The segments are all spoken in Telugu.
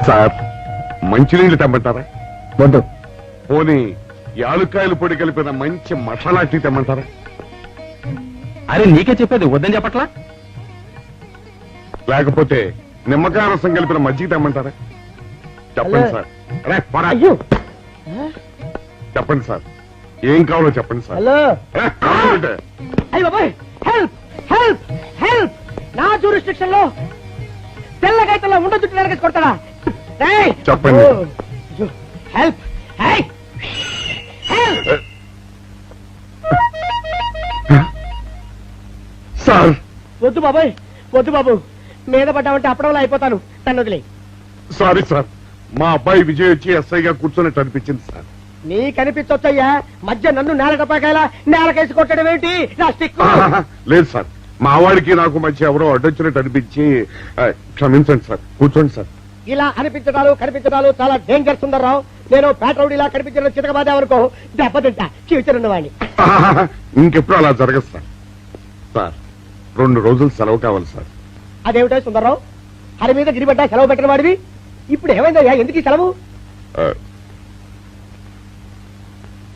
సార్ మంచినీళ్ళు తెమ్మంటారా? వద్దు. పోనీ యాలుక్కాయలు పొడి కలిపిన మంచి మసాలా టీ తెమ్మంటారా? అరే నీకే చెప్పేది వద్దని చెప్పట్లా. లేకపోతే నిమ్మకాయ రసం కలిపిన మజ్జిగ తెమ్మంటారా? చెప్పండి సార్. అరే, పోరా. చెప్పండి సార్, ఏం కావాలో చెప్పండి సార్. హలో. అరే, కావాలంటే. అయ్య బాబాయ్, హెల్ప్ హెల్ప్ హెల్ప్! నా జ్యూరిస్డిక్షన్ లో తెల్లగైతల్లో ఉండ చుట్టూ వెనకేసి కొడతాడా? రేయ్! చెప్పండి. అయ్యో, హెల్ప్! హై! హెల్ప్! సార్ వద్దు బాబాయ్, వద్దు బాబు. మీద పడ్డామంటే అప్పడంలో అయిపోతాను. నన్ను వదిలే. సారీ సార్, మా అబ్బాయి విజయ్ వచ్చి ఎస్ఐగా కూర్చొని అనిపించింది సార్. నీ కనిపించొచ్చయ్యా, మధ్య నన్ను నేల టపాకాయలా నేలకేసి కొట్టడం ఏంటి? నా స్టిక్. లేదు సార్, మా వాడికి నాకు మధ్య ఎవరో అడ్డొచ్చినట్టు అనిపించి క్షమించండి సార్. కూర్చోండి సార్. ఇలా అనిపించడాలు కనిపించడాలు చాలా డేంజర్ సుందర్రావు. నేను పేట్రౌడీలా కనిపించడం చితకబాదే వరకు దెబ్బతింటా ఫ్యూచర్ ఉన్నవాడిని. ఇంకెప్పుడు అలా జరగదు సార్. సార్ 2 రోజులు సెలవు కావాలి సార్. అదేమిటో సుందర్రావు, హరి మీద గిరిబడ్డా సెలవు పెట్టిన వాడివి. ఇప్పుడు ఏమైందయ్యా, ఎందుకు ఈ సెలవు?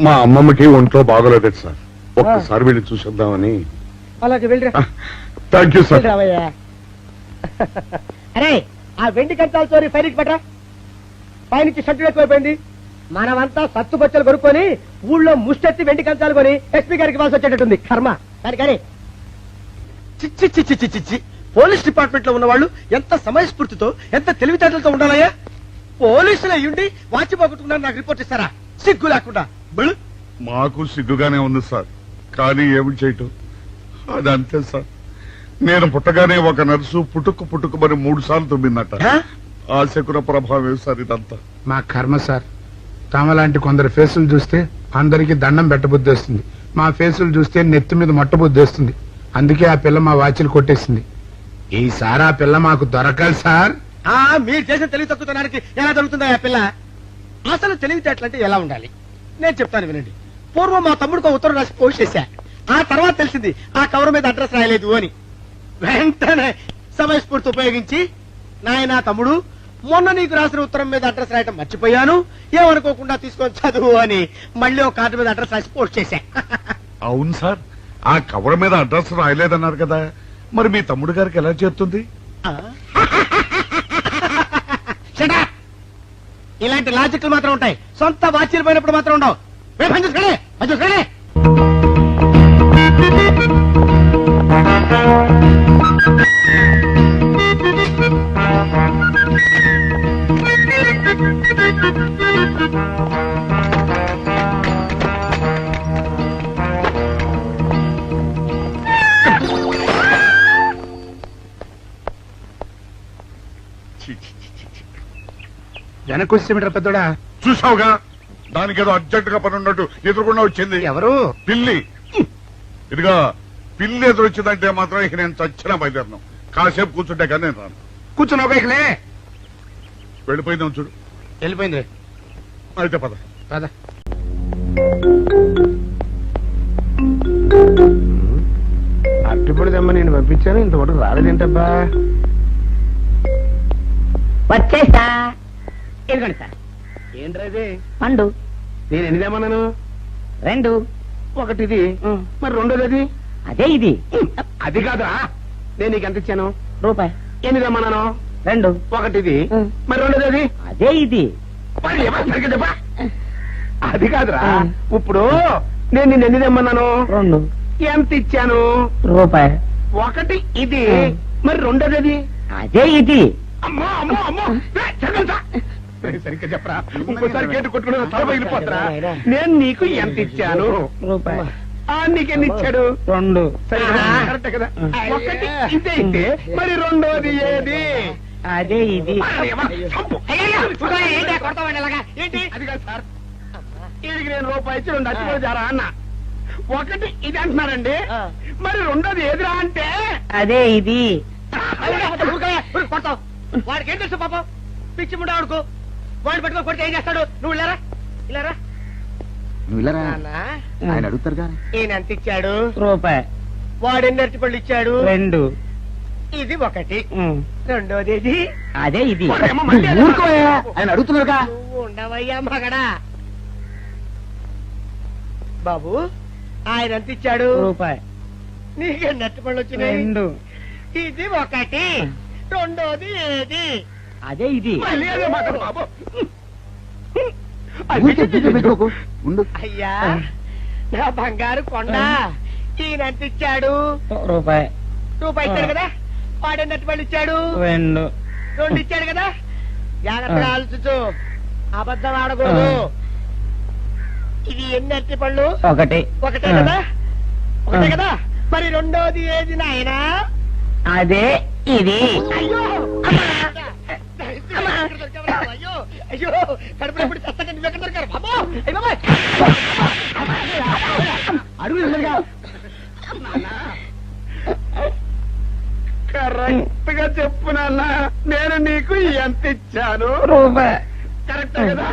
మా అమ్మమ్మకి ఒంట్లో బాగోలేదు సార్, ఒక్కసారి వెళ్ళి చూసేద్దామని. అలాగే వెళ్ళరా. Thank you sir. రావయ్యా. అరే, ఆ వెండి కంచాల చోరీ ఫైల్కి పెట్టరా. పైనుంచి షట్టు ఎక్కువైపోయింది. మనమంతా సత్తు బచ్చలు కొనుక్కొని ఊళ్ళో ముష్టెత్తి వెండి కంచాలు కొని ఎస్పీ గారికి ఇవ్వాల్సి వచ్చేటట్టుంది. కర్మ. కానీ చిచ్చి చిచ్చి చిచ్చి చిచ్చి పోలీస్ డిపార్ట్మెంట్ లో ఉన్న వాళ్ళు ఎంత సమయస్ఫూర్తితో ఎంత తెలివితేటలతో ఉండాలయ్యా. పోలీసులు అయ్యుండి వాచి పోగొట్టుకున్నారు నాకు రిపోర్ట్ ఇస్తారా? సిగ్గు లేకుండా. మాకు సిగ్గుగానే ఉంది సార్, కానీ ఏమి చేయటం, అదంతే సార్. నేను పుట్టగానే ఒక నర్సు పుట్టుకుమని 3 సార్లు తుమ్మిందట. ఆ శకున ప్రభావం సార్ ఇదంతా. మా కర్మ సార్. తమలాంటి కొందరు ఫేసులు చూస్తే అందరికి దండం పెట్టబుద్ధి వస్తుంది. మా ఫేసులు చూస్తే నెత్తి మీద మొట్టబుద్ధి వస్తుంది. అందుకే ఆ పిల్ల మా వాచిలు కొట్టేసింది. ఈసారి ఆ పిల్ల మాకు దొరకాలి సార్. మీరు చేసిన తెలివి తక్కువతనానికి ఎలా దొరుకుతుందా ఆ పిల్ల? అసలు తెలివితేటలంటే ఎలా ఉండాలి నేను చెప్తాను వినండి. పూర్వం మా తమ్ముడికి ఉత్తరం రాసి పోస్ట్ చేశా. ఆ తర్వాత తెలిసింది ఆ కవర్ మీద అడ్రస్ రాయలేదు అని. వెంటనే సమయస్ఫూర్తి ఉపయోగించి, నాయనా తమ్ముడు, మొన్న నీకు రాసిన ఉత్తరం మీద అడ్రస్ రాయటం మర్చిపోయాను, ఏమనుకోకుండా తీసుకొని చదువు అని మళ్ళీ ఒక కార్డు మీద అడ్రస్ రాసి పోస్ట్ చేశా. అవును సార్, ఆ కవర్ మీద అడ్రస్ రాయలేదన్నారు కదా, మరి మీ తమ్ముడు గారికి ఎలా చేస్తుంది? ఇలాంటి లాజిక్లు మాత్రం ఉంటాయి, సొంత వాచీలు పోయినప్పుడు మాత్రం ఉండవు. వెనకొచ్చేమిట్రా పెద్దోడా? చూసావుగా, దానికేదో అర్జెంట్ గా పని ఉన్నట్టు ఎదురుకుండా వచ్చింది. ఎవరు? పిల్లి. ఇదిగా పిల్లి ఎదురొచ్చిందంటే మాత్రం ఇక నేను చచ్చిన బయలుదేరను. కాసేపు కూర్చుంటే కానీ నేను రాను. కూర్చుని ఒకలే వెళ్ళిపోయిందాం చూడు. వెళ్ళిపోయింది. అయితే పద. పద. అట్టుపడి దమ్మ నేను పంపించాను, ఇంతవరకు రాలేదేంటబ్బా? వచ్చేసా. ఎందుకండి సార్? ఏంట్రా పండు. నేను ఎన్ని తెమ్మన్నాను? 2. ఒకటిది, మరి రెండోది అది? అదే ఇది. అది కాదురా, నేను నీకు ఎంత ఇచ్చాను? రూపాయి. ఎన్ని తెమ్మన్నాను? 2. ఒకటిది, మరి రెండోది అది? అదే ఇది. మరి ఏమో సరిగ్గా చెప్పా. అది కాదురా, ఇప్పుడు నేను నిన్ను ఎన్ని తెమ్మన్నాను? 2. ఎంత ఇచ్చాను? రూపాయి. ఒకటి ఇది, మరి రెండోది అది? అదే ఇది. అమ్మో అమ్మో అమ్మో, సరిగ్గా చెప్పరా. ఇంకోసారి గేటు కొట్టుకుని తల పగిలిపోతారా? నేను నీకు ఎంత ఇచ్చాను? రూపాయి. నీకెన్ని ఇచ్చాడు? 2. కరెక్ట్ కదా. ఒకటి ఇదే అయితే మరి రెండోది ఏది? అదే ఇది. ఏంటి అది కాదు సార్, ఇది నేను రూపాయి ఇచ్చి 2 అచ్చి జారా అన్న. ఒకటి ఇది అంటున్నారండి, మరి రెండోది ఏదిరా అంటే? అదే ఇది. వాడికి ఏం తెలుసు పాపం, పిచ్చి ముండా వాడుకో. వాడిని పట్టుకో కొడితే ఏం చేస్తాడు? నువ్వు ఇలారా ఇలారా. ఆయన అడుగుతారుగా. ఈయన ఎంత ఇచ్చాడు? రూపాయి. వాడు ఎన్ని అరటి పళ్ళు ఇచ్చాడు? 2. ఇది ఒకటి. రెండోది ఏది? అదే ఇది ఊరుకోయా ఆయన అడుగుతున్నారుగా. నువ్వు ఉండవయ్యా మగడా. బాబు ఆయన ఎంత ఇచ్చాడు? రూపాయి. నీకే నట్టు పళ్ళు వచ్చినాయి. రెండు. ఇది ఒకటి. రెండోది ఏది? అదే ఇది ఉండు. అయ్యా నా బంగారు కొండ ఈయన ఎంత ఇచ్చాడు? రూపాయి. రూపాయి ఇచ్చాడు కదా. వాడు నట్టు పళ్ళు ఇచ్చాడు. రెండు. రెండు ఇచ్చాడు కదా. జాగ్రత్తగా ఆలోచించు, అబద్ధం ఆడకూడదు. ఇది ఎన్ని అరటి పళ్ళు? ఒకటి. ఒకటే కదా. ఒకటే కదా. మరి రెండోది ఏది నాయనా? అదే ఇది అయ్యో అమ్మా! అయ్యో అయ్యో కడుపులో ఇప్పుడు చస్తగా నువ్వు ఎక్కడ దొరికారు బాబు? అయ్య బాబాయ్! అడుగు ఎదురుగా. కరెక్ట్ గా చెప్పు నాన్న, నేను నీకు ఎంత ఇచ్చాను? రూపాయి. కరెక్ట్ కదా.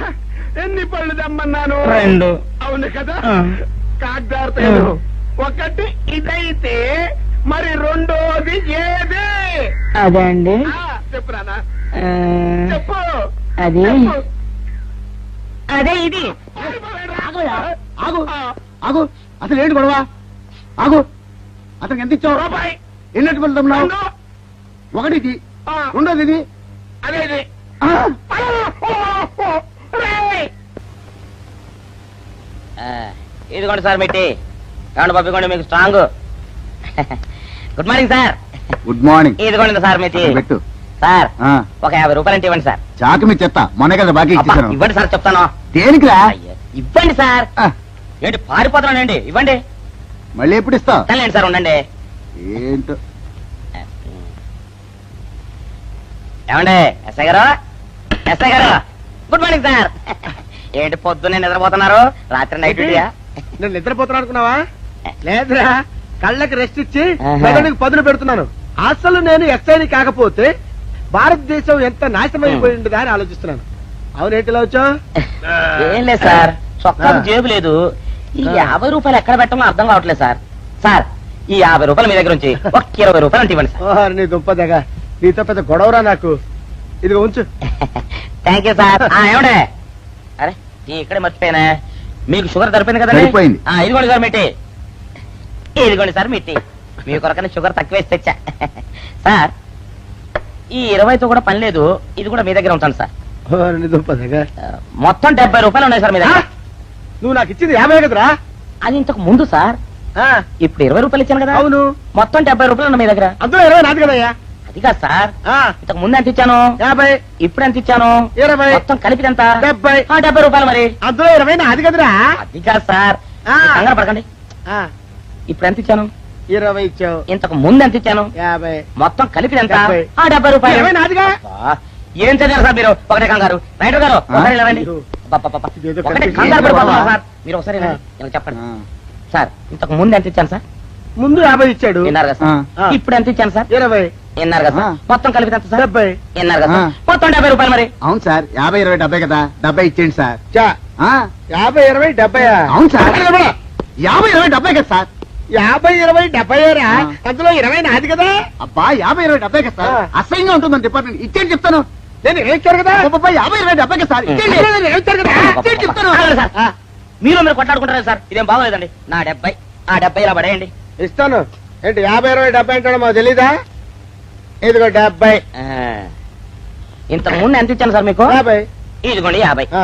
ఎన్ని పళ్ళు తెమ్మన్నాను? రెండు. అవును కదా. కాగ్దార్తలేదు. ఒకటి ఇదైతే మరి రెండోది ఏది? అదే అండి. చెప్పు నాన్న, చెప్పు. అది చెప్పు. అదే ఇది ఆగు ఆగు, అసలు ఏంటి గొడవ? ఆగు, అతనికి ఎంత ఇచ్చావు? రూపాయి. ఎన్నట్టు వెళ్తున్నావు? ఒకటి ఇది, రెండోది ఇది, అదేది. ఇదిగోండి సార్ మిట్టి ఏమండి పంపించండి మీకు strong. Good morning sir. Good morning. ఇదిగోండి సార్ మిట్టి పెట్టు. సార్ ఒక 50 రూపాయలు అంటే ఇవ్వండి సార్. చాకు మీ చెత్త మొన్న కదా బాకీ అబ్బా, ఇవ్వండి సార్ చెప్తాను. దేనికిరా? అయ్యో, ఇవ్వండి సార్. ఏంటి పారిపోతున్నానండి? ఇవ్వండి. మళ్ళీ ఎప్పుడు ఇస్తావు? తల్లండి సార్ ఉండండి. ఏంటో. ఏమండి ఎస్ఐ గారు, ఎస్ఐ గారు గుడ్ మార్నింగ్ సార్. ఏంటి పొద్దున్నే నిద్రపోతున్నారు? రాత్రి నైట్ డ్యూటీయా? నేను నిద్రపోతున్నా అనుకున్నావా? లేదురా, కళ్ళకి రెస్ట్ ఇచ్చి ఆహా. మెదడుకి పదును పెడుతున్నాను. అసలు నేను ఎస్ఐని కాకపోతే భారతదేశం ఎంత నాశనమైపోయి ఉండదా అని ఆలోచిస్తున్నాను. అవునేంటిలా వచ్చావు? ఏం లేదు సార్, చొక్కాకు జేబు లేదు. ఈ 50 రూపాయలు ఎక్కడ పెట్టాలో అర్థం కావట్లేదు సార్. సార్ ఈ 50 రూపాయలు మీ దగ్గర నుంచి ఒక 20 రూపాయలు అంటే ఇవ్వండి సార్. ఓహో, నీ దుంపదగా, నీతో పెద్ద గొడవరా నాకు. ఇదిగో ఉంచు. Thank you sir. ఏమండే, అరే ఇక్కడే మర్చిపోయానా, మీకు షుగర్ సరిపోయింది కదండి? సరిపోయింది. ఇదిగోండి సార్ మిట్టి. ఇదిగోండి సార్ మిట్టి, మీ కొరకనే షుగర్ తక్కువ వేసి తెచ్చా. సార్ ఈ 20తో కూడా పని లేదు, ఇది కూడా మీ దగ్గర ఉంటాను సార్. ఓహో, నీ దుంపదగా. మొత్తం 70 రూపాయలు ఉన్నాయి సార్ మీ దగ్గర. నువ్వు నాకు ఇచ్చింది 50 కదరా? అది ఇంతకు ముందు సార్, ఇప్పుడు 20 రూపాయలు ఇచ్చాను కదా. అవును. మొత్తం 70 రూపాయలు ఉన్నాయి మీ దగ్గర. అందులో 20 నాది కదయ్యా. అది కాదు సార్, ఇంతకు ముందు ఎంత ఇచ్చాను? 50. ఇప్పుడు ఎంత ఇచ్చాను? 20. మొత్తం కలిపి ఎంత? 70. 70 రూపాయలు. మరి అందులో 20 నాది కదరా? అది కాదు సార్, కంగారు పడకండి. ఇప్పుడు ఎంత ఇచ్చాను? 20 ఇచ్చావు. ఇంతకు ముందు ఎంత ఇచ్చాను? 50. మొత్తం కలిపి ఎంత? 70. 70 రూపాయలు. 20 నాదిగా. అబ్బా, ఏం చదివారు సార్ మీరు? ఒకటే కంగారు. రైటర్ గారు ఒకసారి లేవండి. అబ్బబ్బబ్బ. ఇదేదో ఒకటే కనిపించింది. కంగారు పడిపోతున్నారు సార్. మీరు ఒకసారి లేవండి. ఇలా చెప్పండి సార్. ఇంతకు ముందు ఎంత ఇచ్చాను సార్? ముందు 50 ఇచ్చాడు. విన్నారు కదా సార్. ఆ. ఇప్పుడు ఎంత ఇచ్చాను సార్? 20. విన్నారు కదా సార్. మొత్తం కలిపి ఎంత సార్? 70. విన్నారు కదా సార్. ఆ. మొత్తం 70 రూపాయలు. మరి అవును సార్, 50, 20, 70 కదా. 70 ఇచ్చేయండి సార్. చా, ఆ, 50, 20, 70. అవును సార్. 50, 20, 70 కదా సార్. 50, 20, 70 రా. ఆ. అందులో 20 నాది కదా. అబ్బా 50, 20, 70 కదా సార్. ఆ. అసహ్యంగా ఉంటుందని డిపార్ట్మెంట్ ఇచ్చేయండి చెప్తాను. నేను ఇచ్చారు కదా. అబ్బబ్బా, 50, 20, 70 కదా సార్. ఇచ్చేయండి. నేను ఇచ్చారు కదా. ఇచ్చేయండి చెప్తాను. ఆగండి సార్. మీరు కొట్లాడుకుంటారు సార్, ఇదేం బాగోలేదండి. నా 70 ఆ 70 ఇలా పడేయండి. ఇస్తాను. ఏంటి 50, 20, 70 అంటాడు మాకు తెలీదా? ఇదిగో 70. ఇంతకు ముందు ఎంత ఇచ్చాను సార్ మీకు? 50. ఇదిగోండి 50. ఆ,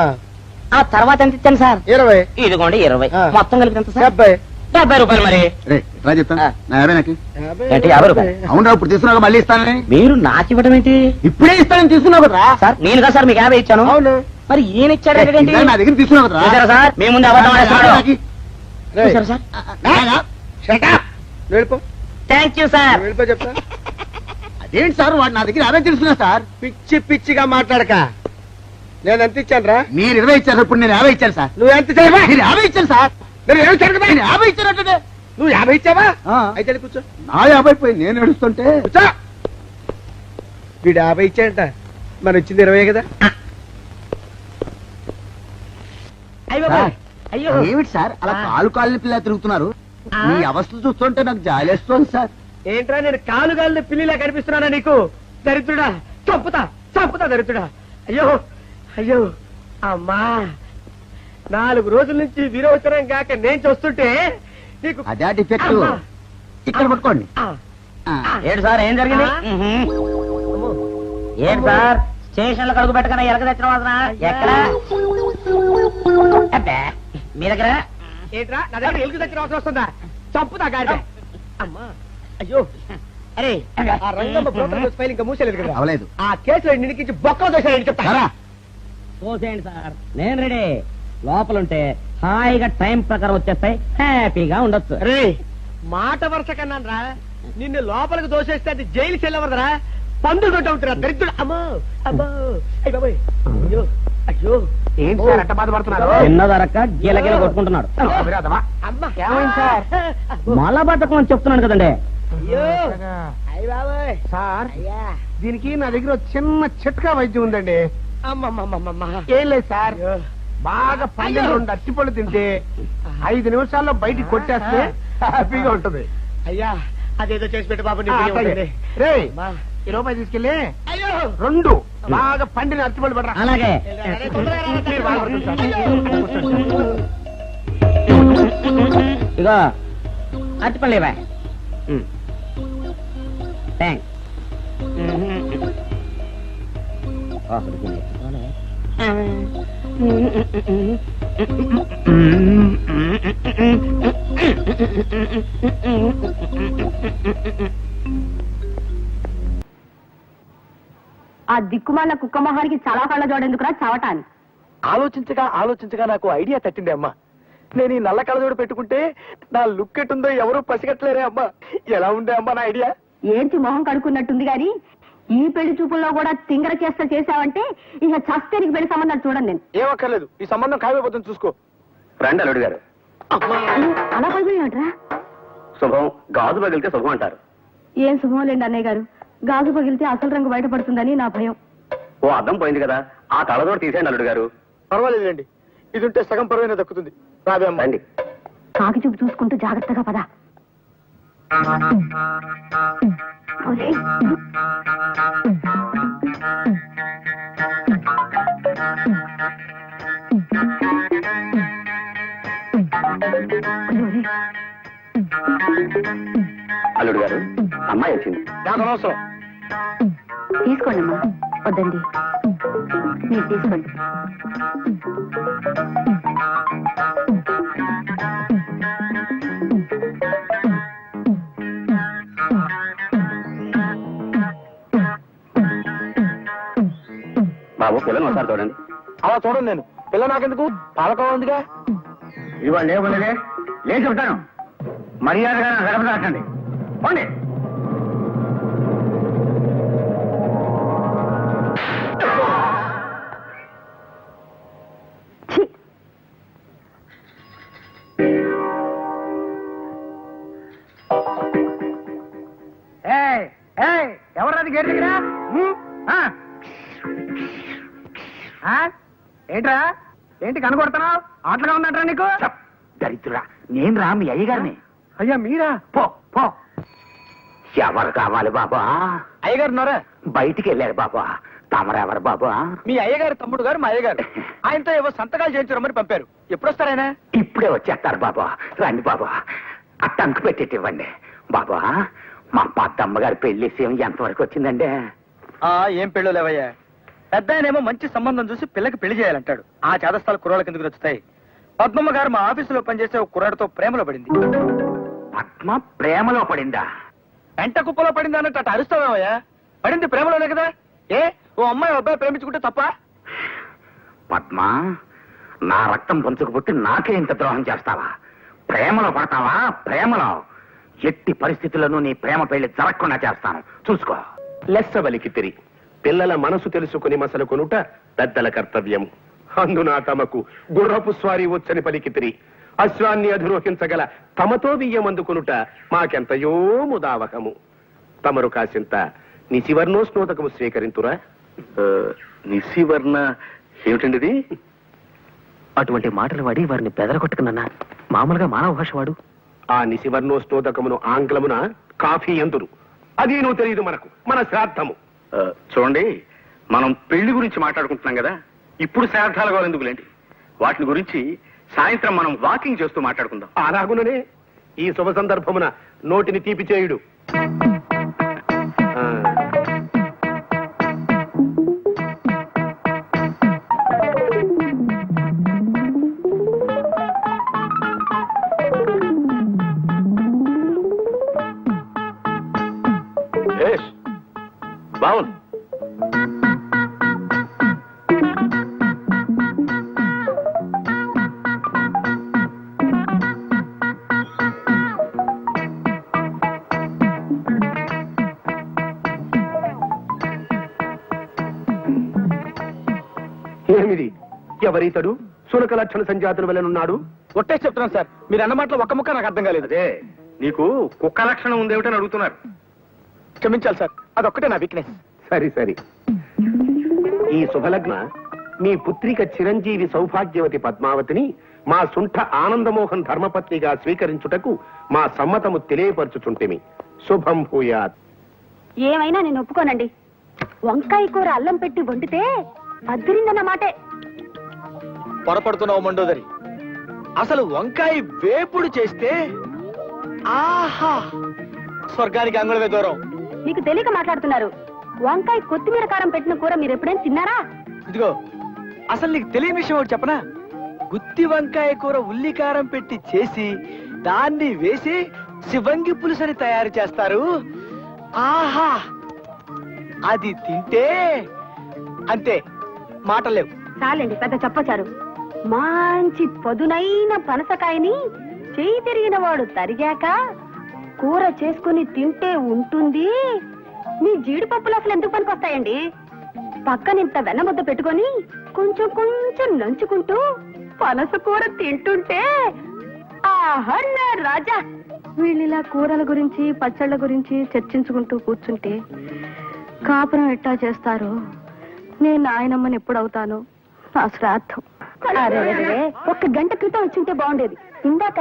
ఆ తర్వాత ఎంత ఇచ్చాను సార్? 20. ఇదిగోండి 20. ఆ. మొత్తం కలిపి ఎంత సార్? 70. 70 రూపాయలు. మరి రే రా చెప్తాను. ఆ. నా 50 నాకు. 50, ఏంటి 50 రూపాయలు? అవును, ఇప్పుడు తీసుకున్నాక మళ్ళీ ఇస్తానని. మీరు నాకు ఇవ్వడం ఏంటి ఇప్పుడే ఇస్తానని తీసుకున్నావు కదా సార్? నేను కదా సార్ మీకు 50 ఇచ్చాను. అవును. మరి ఈయన ఇచ్చారు ఏంటి? ఇందాక నా దగ్గర తీసుకున్నావు కదా. చూసారా సార్, మీ ముందు అబద్ధం ఆడేస్తున్నాడు. రేయ్, చూసారా సార్? shut up. నువ్వు వెళ్ళిపో. Thank you sir. నువ్వు వెళ్ళిపో చెప్తా. అదేంటి సార్, వాడు నా దగ్గర 50 తీసుకున్నా సార్. పిచ్చి పిచ్చిగా మాట్లాడక. నేను ఎంత ఇచ్చాను రా? మీరు 20 ఇచ్చారు, ఇప్పుడు నేను 50 ఇచ్చాను సార్. నువ్వు ఎంత ఇచ్చావా? నేను 50 ఇచ్చాను సార్. నేను 50 ఇచ్చాను కదా. నేను 50 ఇచ్చానంటే నువ్వు 50 ఇచ్చావా? ఆ. అయితే వెళ్ళి కూర్చో. నా 50 పోయి నేను నడుస్తుంటే కూర్చో. వీడు 50 ఇచ్చాడంట, మరి వచ్చింది 20 కదా. అయ్యో సార్, అయ్యో. ఏమిటి సార్ అలా కాలు కాళ్ళని పిల్ల తిరుగుతున్నారు? ఆ. మీ అవస్థలు చూస్తుంటే నాకు జాలేస్తోంది సార్. ఏంట్రా నేను కాలుగాలిని పిల్లిలా కనిపిస్తున్నానా నీకు? దరిద్రుడా చంపుతా చంపుతా దరిద్రుడా. అయ్యో అయ్యో అమ్మా 4 రోజుల నుంచి విరోచనం కాక నేను చూస్తుంటే నీకు అదే డిఫెక్ట్. అమ్మా. ఇక్కడ పట్టుకోండి. ఆ, ఏంటి సార్ ఏం జరిగింది? అమ్మో. ఏంటి సార్ స్టేషన్ లో కడుగు పెట్టగానే ఎలక తెచ్చిన వాసన ఎక్కడ? అబ్బే, మీ దగ్గర ఏంట్రా నా దగ్గర ఎలుగు తెచ్చిన అవసరం వస్తుందా? చంపుతా గాడిద. అమ్మా అయ్యో అరే ఆ రంగమ్మ బ్రోకర్ ఫైల్ ఇంకా మూసేలేదు కదా. అవలేదు. ఆ కేసులో నిడికించి బొక్కలు దోశారని చెప్తా. పోసేయండి సార్, నేను రెడీ. లోపలుంటే హాయిగా టైం ప్రకారం వచ్చేస్తాయి, హ్యాపీగా ఉండొచ్చు. రే మాట వరుస కన్నాను రా, నిన్ను లోపలికి దోసేస్తే అది జైలుకి వెళ్ళవరదరా, పందులు దొడ్డ ఉంటురా దరిద్రుడు. అమ్మో అమ్మో అయ్య బాబోయ్. అయ్యో అయ్యో ఏంటి సార్ అట్ట బాధపడుతున్నారు? చిన్నదరక్క గిలగిల కొట్టుకుంటున్నాడు. విరాదమా? అమ్మా ఏమైంది సార్? మలబద్ధకం అని చెప్తున్నాను కదండి. అయ్యో అయ్య బాబోయ్. సార్ అయ్యా దీనికి నా దగ్గర ఒక చిన్న చిట్కా వైద్యం ఉందండి. అమ్మమ్మమ్మమ్మ. ఏం లేదు సార్, అయ్యో. బాగా పండిన 2 అరటిపళ్ళు తింటే 5 నిమిషాల్లో బయటికి కొట్టేస్తే హ్యాపీగా ఉంటది. అయ్యా అదేదో చేసి పెట్టు బాబు. ఆ, అట్లాగే. రేయ్, అమ్మా. ఈ రూపాయి తీసుకెళ్ళి అయ్యో 2 బాగా పండిన అరటిపళ్ళు పడరా. అలాగే అరే, తొందరగా రా, మీరు బాధపడుతుంది సార్. ఇగో అరటిపళ్ళు ఇవ్వ. థ్యాంక్స్. ఆ దిక్కుమాల కుక్క మొహానికి చాలా కళ్ళ జోడెందుకురా చవటాన్ని. ఆలోచించగా నాకు ఐడియా తట్టింది అమ్మా. నేను ఈ నల్ల కళ్ళజోడు పెట్టుకుంటే నా లుక్ ఎట్టుందో ఎవరూ పసిగట్టలేరే అమ్మా. ఎలా ఉండే అమ్మా నా ఐడియా? ఏంటి మొహం కడుక్కున్నట్టుంది గాని ఈ పెళ్లి చూపుల్లో కూడా తింగర చేసావంటే ఇక చస్తే నీకు పెళ్లి సంబంధాలు చూడండి నేను. ఏమక్కర్లేదు, ఈ సంబంధం ఖాయమైపోతుంది చూసుకో. రండి అల్లుడు గారు. అయ్యో, అలా పగిలినట్రా? శుభం, గాజు పగిలితే శుభం అంటారు. ఏం శుభం లేండి అన్నయ్య గారు, గాజు పగిలితే అసలు రంగు బయటపడుతుందని నా భయం. ఓ అద్దం పోయింది కదా, ఆ కళ్ళజోడు తీసేయండి అల్లుడు గారు. పర్వాలేదండి, ఇది ఉంటే సగం పరువైనా దక్కుతుంది. రాబే అమ్మా. రండి. కాకి చూపు చూసుకుంటూ జాగ్రత్తగా పద. ఒరేయ్, ఒరేయ్, అల్లుడు గారు, అమ్మాయి వచ్చింది. నాకు అనవసరం. తీసుకోండి అమ్మా. వద్దండి, మీరు తీసుకోండి. బాబు పిల్లలు ఒకసారి చూడండి. అలా చూడండి, నేను పిల్ల నాకెందుకు, పాలకోవ ఉందిగా. ఇవాళ లేవలేదే, లేచి ఉంటాను. మర్యాదగా గడప దాటండి. పోండి. ఛీ! ఎవరది గేట్ దగ్గర? ఏంట్రా, ఏంటి కనకొడుతున్నావు? ఆటలుగా ఉన్నట్రా నీకు? దరిద్రుడా, నేను రా మీ అయ్యగారిని. అయ్యా మీరా? పో పో. ఎవరు కావాలి బాబా? అయ్యగారు ఉన్నారా? బయటికి వెళ్ళారు బాబా. తమరెవరు బాబా? మీ అయ్యగారు తమ్ముడు గారు మా అయ్యగారు. ఆయనతో ఏవో సంతకాలు చేయించరమ్మని పంపారు. ఎప్పుడు వస్తారాయన? ఇప్పుడే వచ్చేస్తారు బాబా. రండి బాబా, ఆ టంకు పెట్టేటి ఇవ్వండి బాబా. మా పెద్దమ్మ గారి పెళ్లి విషయం ఎంతవరకు వచ్చిందండి? ఏం పెళ్ళు లేవయ్యా. పెద్ద ఆయనేమో మంచి సంబంధం చూసి పిల్లకి పెళ్లి చేయాలంటాడు. ఆ చేదస్థాలు కుర్రాళ్ళకి ఎందుకు నచ్చుతాయి? పద్మమ్మ గారు మా ఆఫీసులో పనిచేసే ఒక కుర్రాడితో ప్రేమలో పడింది. పద్మ ప్రేమలో పడిందా? ఎంట కుప్పలో పడింది అన్నట్టు అటు అరుస్తావేమయ్యా. పడింది ప్రేమలోనే కదా. ఓ అమ్మాయి అబ్బాయి ప్రేమించుకుంటే తప్ప? పద్మ, నా రక్తం పంచుకు పుట్టి నాకే ఇంత ద్రోహం చేస్తావా? ప్రేమలో పడతావా? ప్రేమలో ఎట్టి పరిస్థితుల్లోనూ నీ ప్రేమ పెళ్లి జరగకుండా చేస్తాను, చూసుకో. లెస్సవలికి తిరి పిల్లల మనసు తెలుసుకుని మసలు కొనుట పెద్దల కర్తవ్యం. అందున తమకు గుర్రపు స్వారీ వచ్చని పలికితిరి. అశ్వాన్ని అధిరోహించగల తమతో బియ్యమందుకొనుట మాకెంతయో ముదావహము. తమరు కాసింత నిశివర్ణో స్నోదకము స్వీకరింతురా. నిశివర్ణ ఏమిటండి? అటువంటి మాటలు వాడి వారిని బెదరగొట్టుకున్నా. మామూలుగా మానవ భాష వాడు. ఆ నిశివర్ణో స్నోదకమును ఆంగ్లమున కాఫీ ఎందురు. అది నువ్వు తెలియదు మనకు, మన శ్రాద్ధము. చూడండి, మనం పెళ్లి గురించి మాట్లాడుకుంటున్నాం కదా, ఇప్పుడు శ్రాద్ధాల గారు ఎందుకులేండి, వాటిని గురించి సాయంత్రం మనం వాకింగ్ చేస్తూ మాట్లాడుకుందాం. అలాగుననే ఈ శుభ సందర్భమున నోటిని తీపి చేయుడు. బావుంది. ఏమిది? ఎవరితడు? సునక లక్షణ సంజాతుల వలెనున్నాడు. ఒట్టే చెప్తున్నాను సార్, మీరు అన్న మాటలో ఒక్క ముక్క నాకు అర్థం కాలేదు. అదే నీకు కుక్క లక్షణం ఉందేమిటని అడుగుతున్నారు. క్షమించాలి సార్, అదొక్కటే నా వీక్నెస్. సరి సరి. ఈ శుభలగ్న మీ పుత్రిక చిరంజీవి సౌభాగ్యవతి పద్మావతిని మా సుంఠ ఆనందమోహన్ ధర్మపత్నిగా స్వీకరించుటకు మా సమ్మతము తెలియపరచుచుంటిమి. శుభం భూయాత్. ఏమైనా నేను ఒప్పుకోనండి. వంకాయ కూర అల్లం పెట్టి వండితే అద్దరిందన్న మాటే. పొరపడుతున్నావు మండోదరి. అసలు వంకాయ వేపుడు చేస్తే ఆహా, స్వర్గానికి అంగుళమే దూరం. మీకు తెలియక మాట్లాడుతున్నారు. వంకాయ కొత్తిమీర కారం పెట్టిన కూర మీరు ఎప్పుడైనా తిన్నారా? ఇదిగో, అసలు నీకు తెలియని విషయం ఒకటి చెప్పనా? గుత్తి వంకాయ కూర ఉల్లి కారం పెట్టి చేసి దాన్ని వేసి శివంగి పులుసని తయారు చేస్తారు. ఆహా, అది తింటే అంతే, మాటలేవు. చాలండి, పెద్ద చెప్పచారు. మంచి పదునైన పనసకాయని చేయి తిరిగిన వాడు తరిగాక కూర చేసుకుని తింటే ఉంటుంది. మీ జీడిపప్పులు అసలు ఎందుకు పనికొస్తాయండి? పక్కనింత వెన్నముద్ద పెట్టుకొని కొంచెం కొంచెం నంచుకుంటూ పనస కూర తింటుంటే ఆహా నా రాజా. వీళ్ళిలా కూరల గురించి పచ్చళ్ళ గురించి చర్చించుకుంటూ కూర్చుంటే కాపురం ఎట్టా చేస్తారు? నేను నాయనమ్మని ఎప్పుడవుతాను? నా శ్రాద్ధం. ఒక్క గంట క్రితం వచ్చింటే బాగుండేది. ఇందాక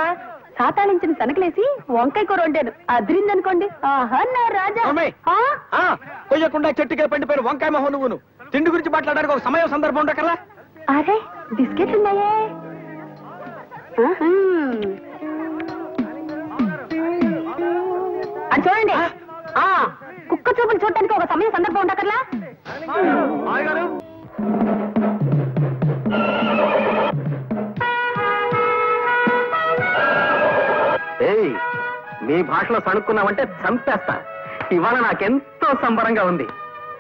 సాతాళించిన తనకలేసి వంకాయ కూర వండాను, అదిరిందనుకోండి. ఆహా నా రాజా. కొయ్యకుండా చెట్టుకే పండిపోయిన వంకాయ మొహం నువ్వును. తిండి గురించి మాట్లాడడానికి ఒక సమయం సందర్భం ఉండకల్లా. అరే బిస్కెట్లు ఉన్నాయే. అది చూడండి, కుక్క చూపులు చూడటానికి ఒక సమయం సందర్భం ఉండకల్లా. ఏయ్, మీ భాషలో సణుక్కున్నావంటే చంపేస్తా. ఇవాళ నాకెంతో సంబరంగా ఉంది.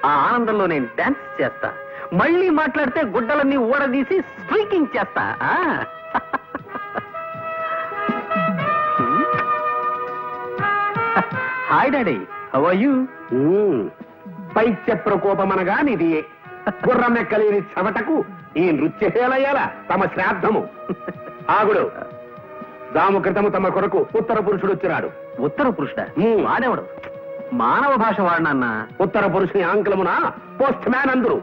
ఆ ఆనందంలో నేను డాన్స్ చేస్తా. మళ్ళీ మాట్లాడితే గుడ్డలన్నీ ఊడదీసి స్ట్రీకింగ్ చేస్తా. Hi daddy, how are you? పైత్య ప్రకోపమనగా నిది గుర్రమెక్కలేని చెవటకు ఈ నృత్యహేళయాల తమ శ్రాద్ధము. ఆగుడు. దాము క్రితము తమ కొరకు ఉత్తర పురుషుడు వచ్చినాడు. ఉత్తర పురుషుడా? వాడేవాడు? మానవ భాష వాడినన్నా. ఉత్తర పురుషుని ఆంగ్లమున పోస్ట్ మ్యాన్ అందరు.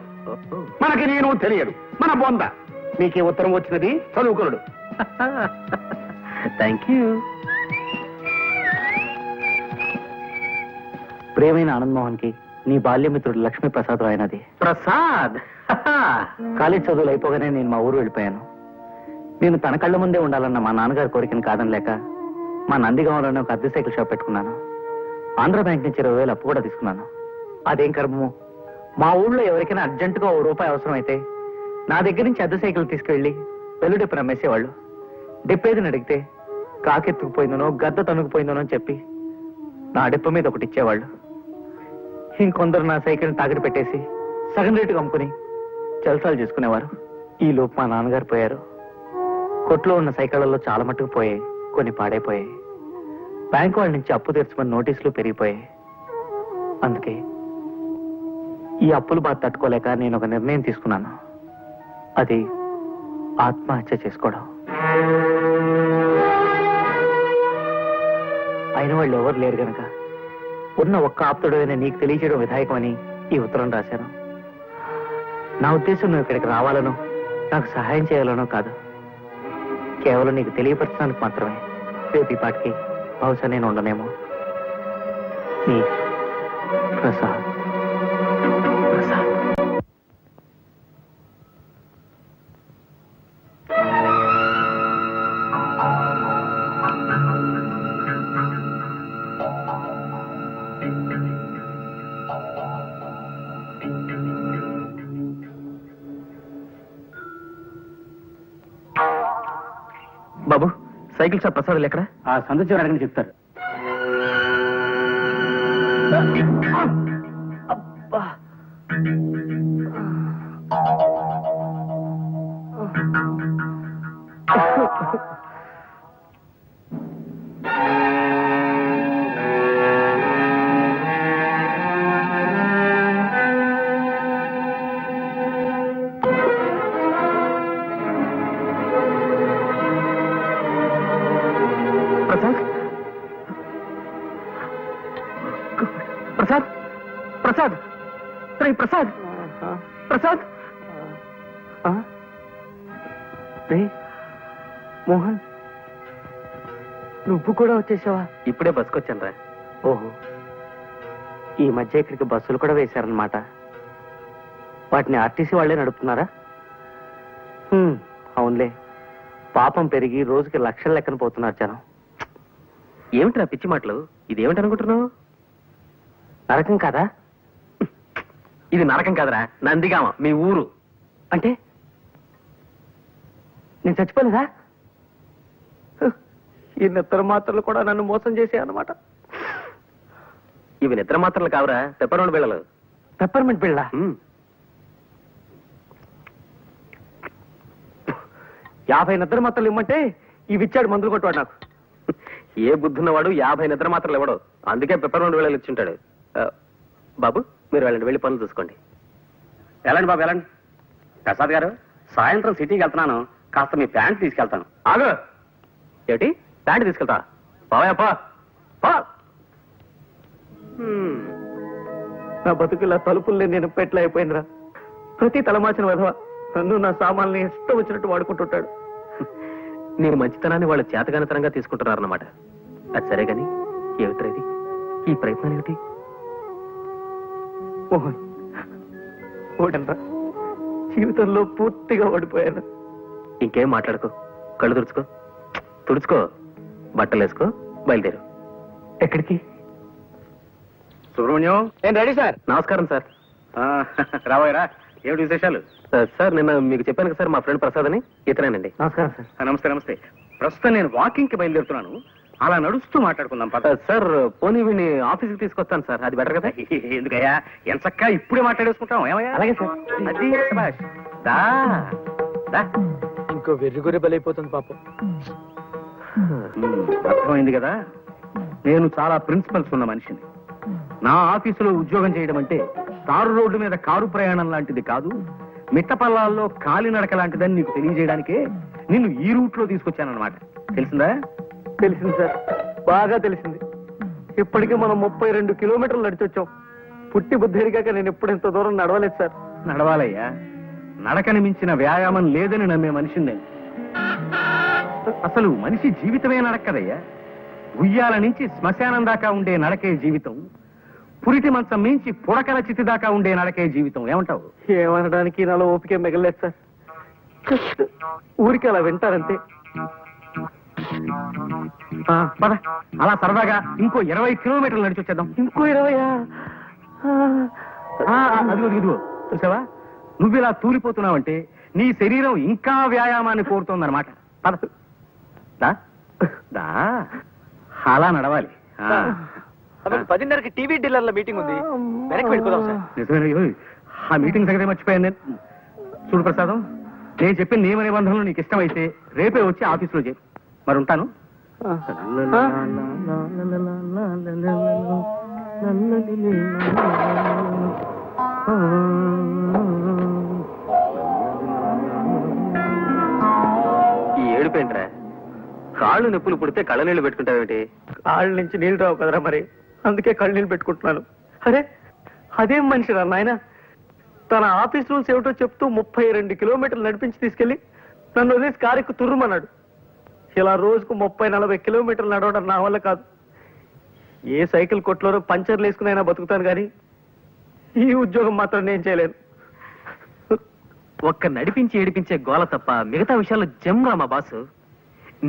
మనకి నేను తెలియదు, మన బొంద. మీకే ఉత్తరం వచ్చినది, చదువుకున్నాడు. Thank you. ప్రియమైన ఆనందమోహన్ కి నీ బాల్యమిత్రుడు లక్ష్మీ ప్రసాద్ రాయనది. ప్రసాద్, కాలేజ్ చదువులు అయిపోగానే నేను మా ఊరు వెళ్ళిపోయాను. నేను తన కళ్ళ ముందే ఉండాలన్న మా నాన్నగారి కోరికను కాదనలేక మా నందిగామలోనే ఒక అద్దె సైకిల్ షాప్ పెట్టుకున్నాను. ఆంధ్ర బ్యాంక్ నుంచి 20,000 అప్పు కూడా తీసుకున్నాను. అదేం కర్మము, మా ఊళ్ళో ఎవరికైనా అర్జెంటుగా ₹1 అవసరం అయితే నా దగ్గర నుంచి అద్దె సైకిల్ తీసుకెళ్లి వెల్లుడెప్పును అమ్మేసేవాళ్ళు. డెప్పేదిని అడిగితే కాకెత్తుకుపోయిందనో గద్ద తనుకుపోయిందనో అని చెప్పి నా డెప్ప మీద ఒకటి ఇచ్చేవాళ్ళు. ఇంకొందరు నా సైకిల్ని తాకట్టు పెట్టేసి సగం రేటుగా అమ్ముకుని జల్సాలు చేసుకునేవారు. ఈ లోపు మా నాన్నగారు పోయారు. కొట్లో ఉన్న సైకిళ్లలో చాలా మట్టుకు పోయాయి, కొన్ని పాడైపోయాయి. బ్యాంకు వాళ్ళ నుంచి అప్పు తీర్చమని నోటీసులు పెరిగిపోయాయి. అందుకే ఈ అప్పులు బాధ తట్టుకోలేక నేను ఒక నిర్ణయం తీసుకున్నాను. అది ఆత్మహత్య చేసుకోవడం. అయిన వాళ్ళు ఎవరు లేరు గనక ఉన్న ఒక్క ఆప్తుడైన నీకు తెలియచేయడం విధాయకమని ఈ ఉత్తరం రాశాను. నా ఉద్దేశం నువ్వు ఇక్కడికి రావాలనో నాకు సహాయం చేయాలనో కాదు, కేవలం నీకు తెలియపరచడానికి మాత్రమే. రేపు ఈ పాటికి బహుశా నేను ఉండనేమో. నీ ప్రసాద్. సైకిల్ షాప్ ప్రసాద్ ఎక్కడ? ఆ సందు అడగని చెప్తారు. అబ్బా. ప్రసాద్ ప్రసాద్ ప్రసాద్ ప్రసాద్ ప్రసాద్ మోహన్, నువ్వు కూడా వచ్చేసావా? ఇప్పుడే బస్సుకొచ్చాను రా. ఓహో, ఈ మధ్య ఇక్కడికి బస్సులు కూడా వేశారనమాట. వాటిని ఆర్టీసీ వాళ్లే నడుపుతున్నారా? అవునులే, పాపం పెరిగి రోజుకి లక్షల లెక్కన పోతున్నారు జనం. ఏమిట్రా పిచ్చి మాటలు? ఇదేమిటి అనుకుంటున్నావు? నరకం కాదా? ఇది నరకం కాదురా, నందిగామ, మీ ఊరు. అంటే నేను చచ్చిపోలేదా? ఈ నిద్ర మాత్రలు కూడా నన్ను మోసం చేసే అన్నమాట. ఇవి నిద్ర మాత్రలు కావురా, పెప్పర్మెంట్ బిళ్ళలు. పెప్పర్మెంట్ బిళ్ళ? 50 నిద్ర మాత్రలు ఇమ్మంటే ఇవి ఇచ్చాడు మందులు కొట్టువాడు నాకు. ఏ బుద్ధున్నవాడు 50 నిద్ర మాత్రలు ఇవ్వడు, అందుకే పెప్పర్మెంట్ బిళ్ళలు ఇచ్చింటాడు. బాబు మీరు వెళ్ళండి, వెళ్ళి పనులు చూసుకోండి. వెళ్ళండి బాబు, వెళ్ళండి. ప్రసాద్ గారు, సాయంత్రం సిటీకి వెళ్తున్నాను, కాస్త మీ ప్యాంట్ తీసుకెళ్తాను. ఆగు. ఏమిటి ప్యాంట్ తీసుకెళ్తా? బావయ్యప్పా. నా బతుకులా తలుపుల్ని నేను పెట్ల అయిపోయిందిరా. ప్రతి తలమాచిన విధవ నన్ను నా సామాన్ని ఇష్టం వచ్చినట్టు వాడుకుంటుంటాడు. నీ మంచితనాన్ని వాళ్ళు చేతగానితనంగా తీసుకుంటున్నారన్నమాట. అది సరే గాని ఏమిట్రా ఇది? ఈ ప్రయత్నం ఏమిటి? మోహన్, ఓడనరా, జీవితంలో పూర్తిగా ఓడిపోయాను. ఇంకేం మాట్లాడుకో, కళ్ళు తుడుచుకో, బట్టలు వేసుకో, బయలుదేరు. ఎక్కడికి? సుబ్రహ్మణ్యం. నేను రెడీ సార్. నమస్కారం సార్. రాబోయరా, ఏమిటి విశేషాలు? సార్ నిన్న మీకు చెప్పాను కదా సార్, మా ఫ్రెండ్ ప్రసాద్ అని, ఇతనేనండి. నమస్కారం సార్. నమస్తే నమస్తే. ప్రస్తుతం నేను వాకింగ్ కి బయలుదేరుతున్నాను, అలా నడుస్తూ మాట్లాడుకుందాం. సార్ పోనీ వీడిని ఆఫీస్కి తీసుకొస్తాను సార్, అది బెటర్ కదా? ఎందుకయ్యా, ఎంచక్కా ఇప్పుడే మాట్లాడేసుకుంటాం. ఏమయ్యా? అలాగే సార్. అది శభాష్. దా దా. ఇంకో వెర్రిగొర్రె బలైపోతుంది పాపం. అర్థమైంది కదా, నేను చాలా ప్రిన్సిపల్స్ ఉన్న మనిషిని. నా ఆఫీసులో ఉద్యోగం చేయడం అంటే తారు రోడ్డు మీద కారు ప్రయాణం లాంటిది కాదు, మిట్టపల్లాల్లో కాలినడక లాంటిదని నీకు తెలియజేయడానికే నిన్ను ఈ రూట్ లో తీసుకొచ్చానన్నమాట. తెలిసిందా? తెలిసింది సార్, బాగా తెలిసింది. ఇప్పటికే మనం 32 కిలోమీటర్లు నడిచొచ్చాం. పుట్టి బుద్ధిరిగాక నేను ఎప్పుడు ఇంత దూరం నడవలేదు సార్. నడవాలయ్యా, నడకని మించిన వ్యాయామం లేదని నమ్మే మనిషిని నేను. అసలు మనిషి జీవితమే నడక్కదయ్యా. ఉయ్యాల నుంచి శ్మశానం దాకా ఉండే నడకే జీవితం, పురిటి మంచం మించి పుడకల చితి దాకా ఉండే నడకే జీవితం. ఏమంటావు? ఏమనడానికి నాలో ఓపిక మిగలేదు సార్. ఊరికి అలా వింటారంతే. పద, అలా సరదాగా ఇంకో 20 కిలోమీటర్లు నడిచి వచ్చేద్దాం. ఇంకో 20? అదిగో చూసావా, నువ్వు ఇలా తూలిపోతున్నావంటే నీ శరీరం ఇంకా వ్యాయామాన్ని కోరుతోందన్నమాట. పద, దా దా, అలా నడవాలి. 10:30కి టీవీ డీలర్ల మీటింగ్ ఉంది, వెనక్కి వెళ్ళిపోదాం సార్. నిజమే, ఆ మీటింగ్ సంగతి మర్చిపోయాను నేను. చూడు ప్రసాదం, నేను చెప్పిన నియమ నిబంధనలు నీకు ఇష్టమైతే రేపే వచ్చి ఆఫీసులో చేయి. మరి ఉంటాను. ఈ ఏడుపేంట్రా? కాళ్ళు నొప్పులు పుడితే కళ్ళ నీళ్లు పెట్టుకుంటావేంటి? కాళ్ళ నుంచి నీళ్లు రావు కదరా, మరి అందుకే కళ్ళు నీళ్ళు పెట్టుకుంటున్నాను. అరే అదేం మనిషి రా నాయన, తన ఆఫీస్ రూల్స్ ఏమిటో చెప్తూ 32 కిలోమీటర్లు నడిపించి తీసుకెళ్లి నన్ను వదిలేసి కారెక్కు తుర్రుమన్నాడు. ఇలా రోజుకు 30-40 కిలోమీటర్లు నడవడం నా వల్ల కాదు. ఏ సైకిల్ కొట్లోనో పంచర్లు వేసుకునైనా బతుకుతాను కానీ ఈ ఉద్యోగం మాత్రం నేను చేయలేను. ఒక్క నడిపించి ఏడిపించే గోల తప్ప మిగతా విషయాల్లో జమ్గా మా బాసు.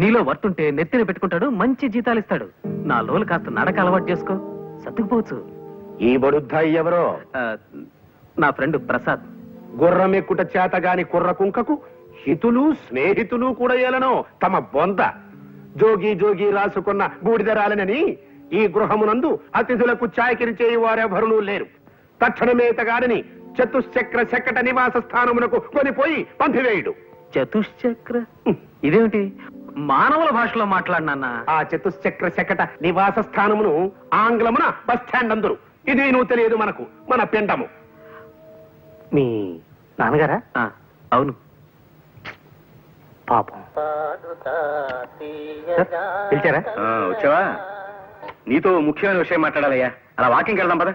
నీలో వర్తుంటే నెత్తిన పెట్టుకుంటాడు, మంచి జీతాలు ఇస్తాడు. నా లోలు కాస్త నడక అలవాటు చేసుకో, సర్దుకుపోవచ్చు. ఈ బడుద్దాయి ఎవరో? నా ఫ్రెండ్ ప్రసాద్. గుర్రం ఎక్కుట చేతగాని కుర్ర కుంకకు హితులు స్నేహితులు కూడా ఏలనో తమ బొంద. జోగి జోగి రాసుకున్న బూడిదరాలనని ఈ గృహమునందు అతిథులకు చాకిరి చేయి వారెవరునూ లేరు. తక్షణమే తగారని చతుశ్చక్ర శకట నివాస స్థానమునకు కొనిపోయి పంపివేయుడు. చతుశ్చక్ర ఇదేమిటి మానవుల భాషలో మాట్లాడినా? ఆ చతుశ్చక్ర శకట నివాస స్థానమును ఆంగ్లమున బస్ స్టాండ్ అందరు. ఇది నువ్వు తెలియదు మనకు, మన పిండము. మీ నాన్నగారా? అవును. పాపం. పిలిచారా? వచ్చావా? నీతో ముఖ్యమైన విషయం మాట్లాడాలయ్యా. అలా వాకింగ్కి వెళ్దాం పద.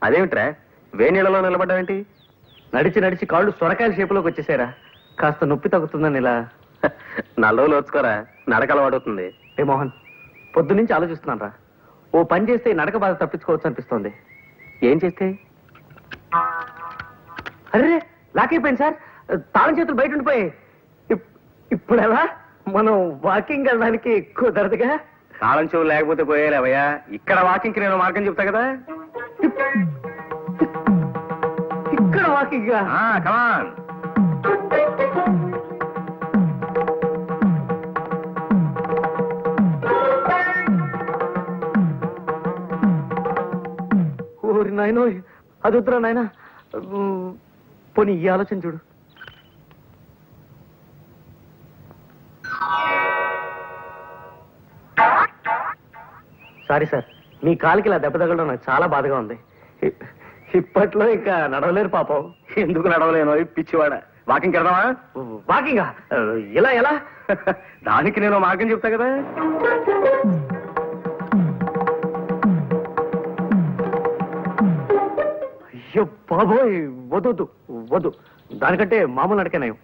అదేమిట్రా వేణీళ్ళలో నిలబడ్డావేంటి? నడిచి నడిచి కాళ్ళు సొరకాయల షేపులోకి వచ్చేసారా? కాస్త నొప్పి తగ్గుతుందని ఇలా. 4 రోజులు వచ్చుకోరా, నడక అలవాడుతుంది. ఏ మోహన్, పొద్దునుంచి ఆలోచిస్తున్నాను రా. ఓ పని చేస్తే ఈ నడక బాధ తప్పించుకోవచ్చు అనిపిస్తోంది. ఏం చేస్తే? అరే లాక్ అయిపోయింది సార్, తాళం చేతులు బయట ఉండిపోయాయి. ఇప్పుడు ఎలా? మనం వాకింగ్ వెళ్ళడానికి కుదరదుగా. తాళం చెవులు లేకపోతే పోయేలేవయ్యా. ఇక్కడ వాకింగ్ నేను మార్గం చెప్తా కదా. ఇక్కడ వాకింగ్ కమాన్. ఓరి నాయనో, అది వద్దురా నాయన. పోనీ ఈ ఆలోచన చూడు. సారీ సార్, మీ కాలికి ఇలా దెబ్బ తగలడం నాకు చాలా బాధగా ఉంది. ఇప్పట్లో ఇంకా నడవలేరు పాపం. ఎందుకు నడవలేను పిచ్చివాడ? వాకింగ్ వెళ్దామా? వాకింగా? ఇలా ఎలా? దానికి నేను మార్గం చెప్తా కదా. అయ్యో బాబోయ్, వద్దు వద్దు. దానికంటే మామూలు నడకనేం.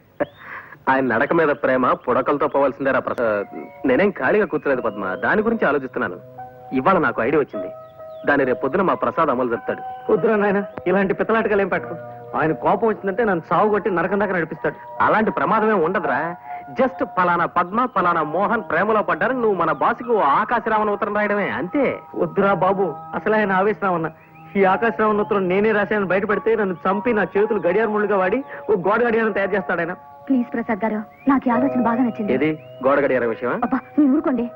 ఆయన నడక మీద ప్రేమ పుడకలతో పోవాల్సిందేరా ప్రసాద్. నేనేం ఖాళీగా కూర్చోలేదు పద్మ, దాని గురించి ఆలోచిస్తున్నాను. ఇవాళ నాకు ఐడియా వచ్చింది. దాన్ని రేపు పొద్దున మా ప్రసాద్ అమలు చెప్తాడు. వద్దురా నాయన, ఇలాంటి పిత్తలాటకాలు ఏం పెట్టకు. ఆయన కోపం వచ్చిందంటే నన్ను సాగు కొట్టి నరకం దాకా నడిపిస్తాడు. అలాంటి ప్రమాదమే ఉండదురా. జస్ట్ పలానా పద్మ పలానా మోహన్ ప్రేమలో పడ్డారని నువ్వు మన బాసుకు ఆకాశరామన్ ఉత్తరం రాయడమే, అంతే. వద్దురా బాబు, అసలు ఆయన ఆవేశరామన్న. ఈ ఆకాశరామన్ ఉత్తరం నేనే రాశానని బయటపెడితే నన్ను చంపి నా చేతులు గడియార ముళ్ళుగా వాడి ఓ గోడ గడియారం తయారు చేస్తాడు ఆయన. ప్లీజ్ ప్రసాద్ గారు, నాకు ఈ ఆలోచన బాగా నచ్చింది. ఏది గోడ గడియార విషయమా? అబ్బా మీరు ఊరుకోండి.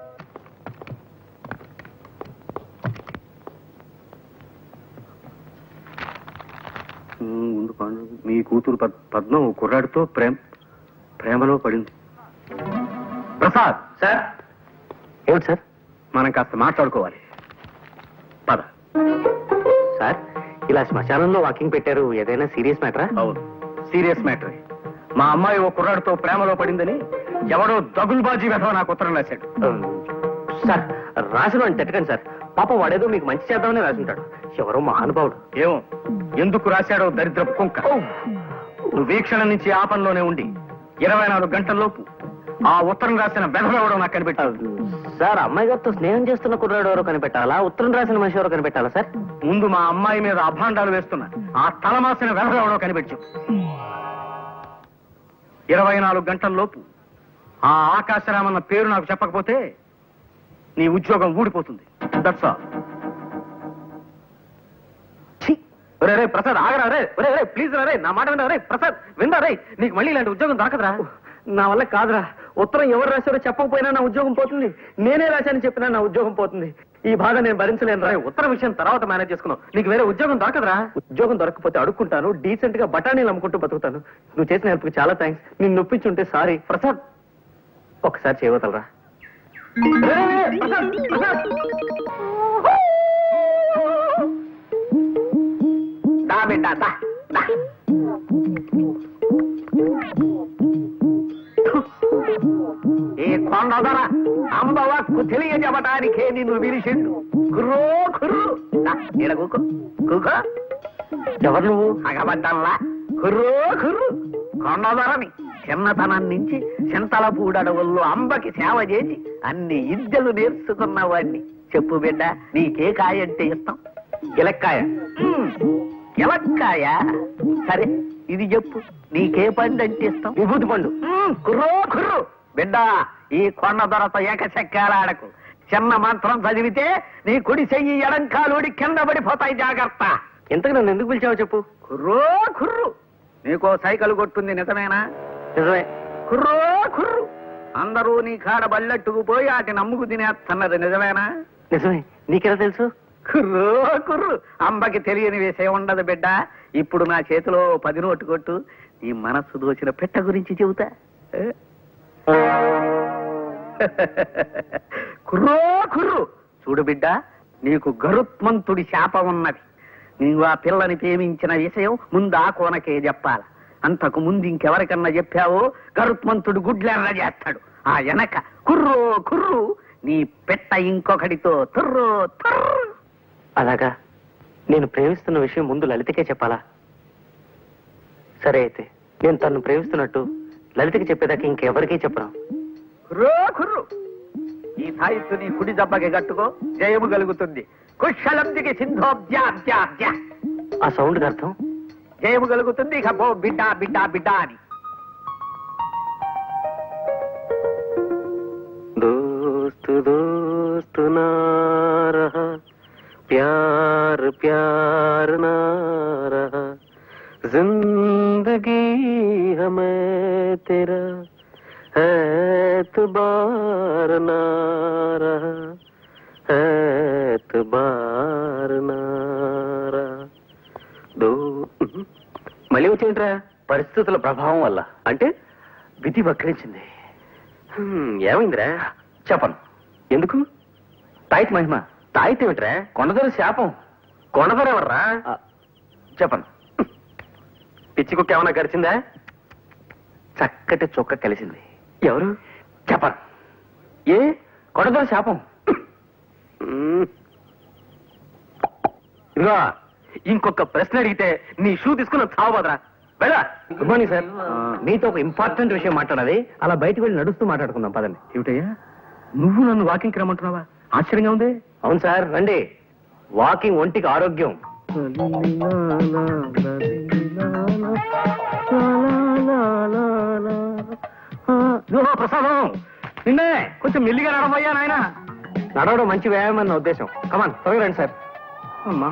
మీ కూతురు పద్మ కుర్రాడితో ప్రేమలో పడింది. ప్రసాద్ సార్. ఏమిటి సార్? మనం కాస్త మాట్లాడుకోవాలి. పద. సార్, ఇలా శ్మశానంలో వాకింగ్ పెట్టారు, ఏదైనా సీరియస్ మ్యాటరా? అవును, సీరియస్ మ్యాటరే. మా అమ్మాయి ఓ కుర్రాడితో ప్రేమలో పడిందని ఎవడో దగుల్బాజీ వెధవ నాకు ఉత్తరం రాశాడు. సార్, రాసిన అని తిట్టకండి సార్. పాపం వాడేదో మీకు మంచి చేద్దామని రాసింటాడు. ఎవరో మహానుభావుడు. ఏమో ఎందుకు రాశాడో దరిద్రపు కుంక. నువ్వు వీక్షణ నుంచి ఆ పనిలోనే ఉండి 24 గంటల్లోపు ఆ ఉత్తరం రాసిన వెధవెవడో నాకు కనిపెట్టాలి. సార్, అమ్మాయి గారితో స్నేహం చేస్తున్న కుర్రాడు ఎవరో కనిపెట్టాలా, ఉత్తరం రాసిన మనిషి ఎవరో కనిపెట్టాలా సార్? ముందు మా అమ్మాయి మీద అభాండాలు వేస్తున్నా ఆ తలమాసిన వెధవెవడో కనిపెట్టు. 24 గంటల్లోపు ఆ ఆకాశరామన్న పేరు నాకు చెప్పకపోతే నీ ఉద్యోగం ఊడిపోతుంది. That's all. రే ప్రసాద్, ఆగరా రే. రే ప్లీజ్ రే, నా మాట వినరా రే. ప్రసాద్ విందా రే, నీకు మళ్ళీ ఇలాంటి ఉద్యోగం దొరకదురా. నా వల్ల కాదురా. ఉత్తరం ఎవరు రాశారో చెప్పకపోయినా నా ఉద్యోగం పోతుంది. నేనే రాశానని చెప్పినా నా ఉద్యోగం పోతుంది. ఈ బాధ నేను భరించలేను రా. ఉత్తర విషయం తర్వాత మేనేజ్ చేసుకున్నావు. నీకు వేరే ఉద్యోగం దొరకదురా. ఉద్యోగం దొరకకపోతే అడుక్కుంటాను, డీసెంట్ గా బఠానీలు అమ్ముకుంటూ బతుకుతాను. నువ్వు చేసిన హెల్ప్కి చాలా థ్యాంక్స్. నిన్ను నొప్పించుంటే సారీ. ప్రసాద్, ఒకసారి చేయవతలరా. ఈ కొండదర అంబవక్కు తెలియజెప్పటానికే నిన్ను విరిసిండు. కుర్రో కుర్రు కూకో కూకో. ఎవరు నువ్వు? అగబడ్డల్లా కుర్రో కుర్రు. కొండదరని చిన్నతనం నుంచి చింతల పూడడవుల్లో అంబకి సేవ చేసి అన్ని విద్యలు నేర్చుకున్నవాడిని. చెప్పు బిడ్డ, నీకే కాయ అంటే ఇష్టం? ఇలక్కాయ. ఇలక్కాయ సరే, ఇది చెప్పు, నీకే పండు అంటే ఇష్టం? విభూతి పండు. కుర్రో కుర్రు బిడ్డ, ఈ కొండ దొరత ఏకచక్రాడకు. చిన్న మంత్రం చదివితే నీ కుడి చెయ్యి ఎడంకాలుడి కింద పడిపోతాయి, జాగ్రత్త. ఇంతకు నన్ను ఎందుకు పిలిచావో చెప్పు. కుర్రో కుర్రు నీకో సైకిల్ కొట్టుంది నిజమేనా? నిజమే. కుర్రో కుర్రు అందరూ నీ కాడ బల్లెట్టుకుపోయి వాటిని నమ్ముకు తినేస్తున్నది నిజమేనా? నిజమే. నీకెలా తెలుసు? కుర్రో కుర్రు అంబకి తెలియని విషయం ఉండదు బిడ్డ. ఇప్పుడు నా చేతిలో 10 నోటు కొట్టు, నీ మనస్సు దోచిన పెట్ట గురించి చెబుతా. కుర్రో కుర్రు చూడు బిడ్డ, నీకు గరుత్మంతుడి శాపం ఉన్నది. నీవు ఆ పిల్లని ప్రేమించిన విషయం ముందు ఆ కోనకే చెప్పాల. అంతకు ముందు ఇంకెవరికన్నా చెప్పావో గరుత్మంతుడు గుడ్లెర్ర చేస్తాడు. ఆ వెనక కుర్రో కుర్రు నీ పెట్ట ఇంకొకడితో తుర్రో తుర్రు. అలాగా? నేను ప్రేమిస్తున్న విషయం ముందు లలితకే చెప్పాలా? సరే అయితే నేను తను ప్రేమిస్తున్నట్టు లలితకి చెప్పేదాకా ఇంకెవరికీ చెప్పను. కుర్రో కుర్రు ఈ సాయిత్తు నీ కుడి దెబ్బకి కట్టుకో, జయము కలుగుతుంది. కుశలందికి సింధోబ్జాబ్జాబ్జా ఆ సౌండ్ అర్థం? జయము కలుగుతుంది. ఇక పో బిడ్డా బిడ్డా బిడ్డా అని. దోస్తు దోస్తు నా రహా, ప్యార్ ప్యార్ నా రహా, जिंदगी हमें तेरा एतबार ना रहा, एतबार ना रहा. మళ్ళీ వచ్చింట్రా? పరిస్థితుల ప్రభావం వల్ల. అంటే విధి వక్రించింది. ఏమైందిరా? చెప్పను. ఎందుకు? తాయిత్ మహిమ. తాయిత్ ఏమిట్రా? కొండదొర శాపం. కొండదొర ఎవర్రా? చెప్పను. పిచ్చి కుక్క ఏమన్నా గడిచిందా? చక్కటి చొక్క కలిసింది. ఎవరు? చెప్పను. ఏ? కొండదొర శాపం. ఇదిగో ఇంకొక ప్రశ్న అడిగితే నీ షూ తీసుకుని చావబోదరా. వెళ్ళా. Good morning sir. మీతో ఒక ఇంపార్టెంట్ విషయం మాట్లాడాలి. అలా బయటకు వెళ్ళి నడుస్తూ మాట్లాడుకుందాం పదండి. ఏమిటయ్యా నువ్వు నన్ను వాకింగ్కి రమ్మంటున్నావా? ఆశ్చర్యంగా ఉంది. అవును సార్, రండి. వాకింగ్ ఒంటికి ఆరోగ్యం. ప్రసాదం నిన్నే కొంచెం మెల్లిగా నడవయ్యా నాయన. నడవడం మంచి వ్యాయామం అన్న ఉద్దేశం. కమాన్ త్వరగా రండి సార్. అమ్మా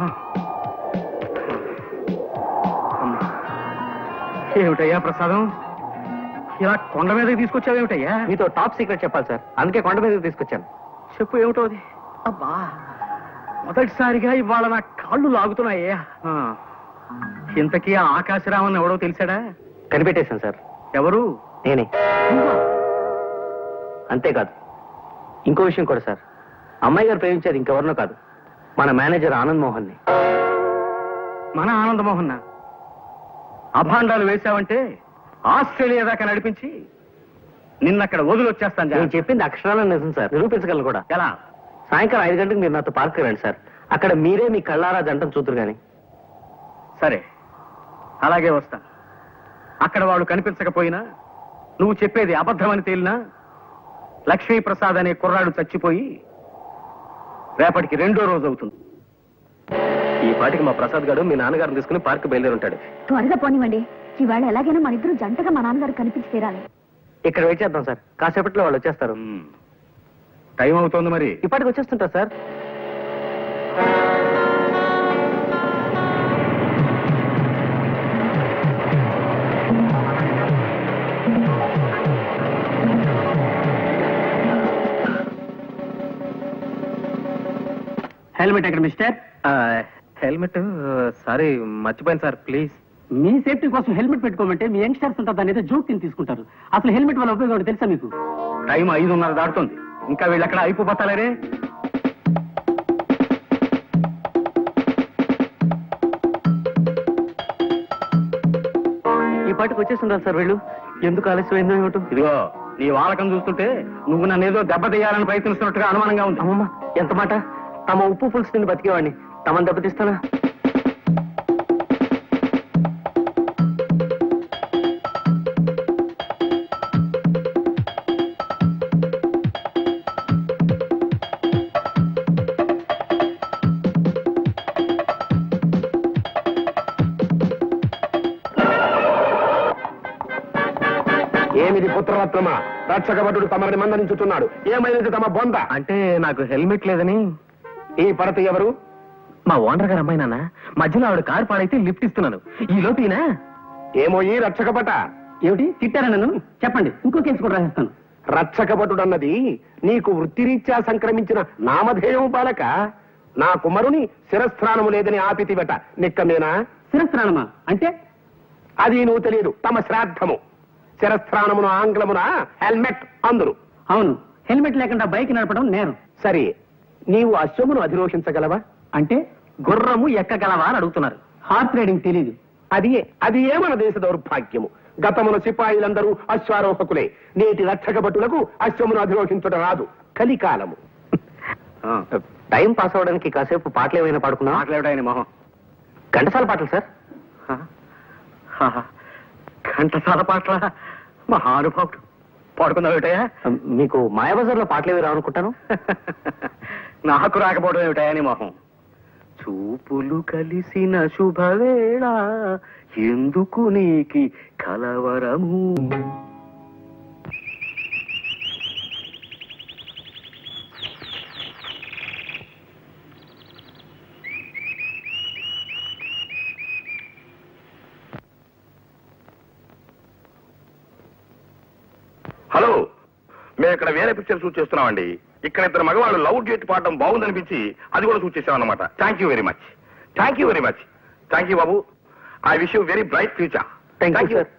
ఏమిటయ్యా ప్రసాదం, ఇలా కొండ మీదకి తీసుకొచ్చావేమిటయ్యా? మీతో టాప్ సీక్రెట్ చెప్పాలి సార్, అందుకే కొండ మీదకి తీసుకొచ్చాను. చెప్పు ఏమిటో అది. అబ్బా మొదటిసారిగా ఇవాళ నా కాళ్ళు లాగుతున్నాయ్యా. ఇంతకీ ఆ ఆకాశరామన్ ఎవడో తెలిసాడా? కనిపెట్టేశాను సార్. ఎవరు? నేనే. అంతేకాదు ఇంకో విషయం కూడా సార్. అమ్మాయి గారు ప్రేమించేది ఇంకెవరినో కాదు, మన మేనేజర్ ఆనంద్ మోహన్ ని. మన ఆనంద్ మోహన్ అభాండాలు వేశావంటే ఆస్ట్రేలియా దాకా నడిపించి నిన్నక్కడ వదిలొచ్చేస్తాను. నేను చెప్పింది అక్షరాలను నిజం సార్, నిరూపించగలను కూడా. ఎలా? సాయంకాలం 5 గంటలకు మీరు నాతో పార్క్ రండి సార్. అక్కడ మీరే మీ కళ్ళారా జంటను చూద్దరు గాని. సరే అలాగే వస్తా. అక్కడ వాళ్ళు కనిపించకపోయినా, నువ్వు చెప్పేది అబద్ధమని తేలినా, లక్ష్మీప్రసాద్ అనే కుర్రాడు చచ్చిపోయి రేపటికి 2వ రోజు అవుతుంది. ఈ పాటికి మా ప్రసాద్ గారు మీ నాన్నగారిని తీసుకుని పార్క్ బయలుదేరి ఉంటాడు. త్వరగా పోనివ్వండి. ఇవాళ ఎలాగైనా మన ఇద్దరు జంటగా మా నాన్నగారు కనిపించి తీరాలి. ఇక్కడ వెయిట్ చేద్దాం సార్, కాసేపట్లో వాళ్ళు వచ్చేస్తారు. టైం అవుతోంది మరి. ఇప్పటికి వచ్చేస్తుంటారు సార్. హెల్మెట్ ఎక్కడ మిస్టర్? హెల్మెట్ సారీ మర్చిపోయాను సార్, ప్లీజ్. మీ సేఫ్టీ కోసం హెల్మెట్ పెట్టుకోమంటే మీ యంగ్స్టర్స్ ఉంటారు, దాని ఏదో జోక్ కింద తీసుకుంటారు. అసలు హెల్మెట్ వల్ల ఉపయోగం తెలుసా మీకు? టైం 5:30 దాటుతుంది, ఇంకా వీళ్ళు ఎక్కడ అయిపోతారే. ఈ పాటికి వచ్చేస్తుంటారు సార్ వీళ్ళు. ఎందుకు ఆలస్యమైందో ఏమిటో. ఇదిగో నీ వాలకం చూస్తుంటే నువ్వు నన్ను ఏదో దెబ్బతీయాలని ప్రయత్నిస్తున్నట్టుగా అనుమానంగా ఉంది. అమ్మమ్మ ఎంత మాట! తమ ఉప్పు పులుసు తిని బతికేవాడిని తమను దెబ్బతీస్తానా? ఏమిది పుత్రరత్నమా? రక్షకభటుడు తమరిని మందలించుతున్నాడు. ఏమైనది తమ బొంద? అంటే నాకు హెల్మెట్ లేదని. ఈ పడత ఎవరు? మా ఓనర్ గారు అమ్మాయి నాన్న. మధ్యలో ఆవిడ కారు పాడైతే లిఫ్ట్ ఇస్తున్నాను. ఈ లోపీనా ఏమో ఈ రక్షకపట ఏమిటి తిట్టారా నన్ను? చెప్పండి, ఇంకో కేసు కూడా రాసిస్తాను. రక్షకపటుడన్నది నీకు వృత్తిరీత్యా సంక్రమించిన నామధేయం బాలక. నా కుమారుని శిరస్త్రాణము లేదని ఆపితివట నిక్కమేనా? శిరస్త్రాణమా అంటే? అది నువ్వు తెలియదు. తమ శ్రాద్ధము. శిరస్త్రాణమును ఆంగ్లమున హెల్మెట్ అందురు. అవును, హెల్మెట్ లేకుండా బైక్ నడపడం నేరం. సరే, నీవు అశ్వమును అధిరోహించగలవా? అంటే గుర్రము ఎక్కగలవా అని అడుగుతున్నారు. హార్స్ రైడింగ్ తెలీదు. అది ఏ మన దేశ దౌర్భాగ్యము. గతమున సిపాయిలందరూ అశ్వారోహకులే. నేటి రక్షక భటులకు అశ్వమును అధిరోహించడం రాదు. కలికాలము. టైం పాస్ అవడానికి కాసేపు పాటలు ఏమైనా పాడుకున్నా? మాట్లాడాయని మొహం. ఘంటసాల పాటలు సార్. ఘంటసాల పాటల మహానుభావుడు పాడుకుందాం. ఏమిటయా మీకు మాయాబజార్లో పాటలు ఏవి రావనుకుంటాను? నాకు రాకపోవడం ఏమిటయా నీ మొహం. చూపులు కలిసిన శుభవేళ ఎందుకు నీకి కలవరము. హలో, మేము ఇక్కడ వేరే పిక్చర్ షూట్ చేస్తున్నామండి. ఇక్కడ ఇద్దరు మగవాళ్ళు లవ్ గేట్ పాడడం బాగుందనిపించి అది కూడా షూట్ చేసాం అన్నమాట. Thank you very much. Thank you very much. Thank you Babu. I wish you very bright future. Thank you sir.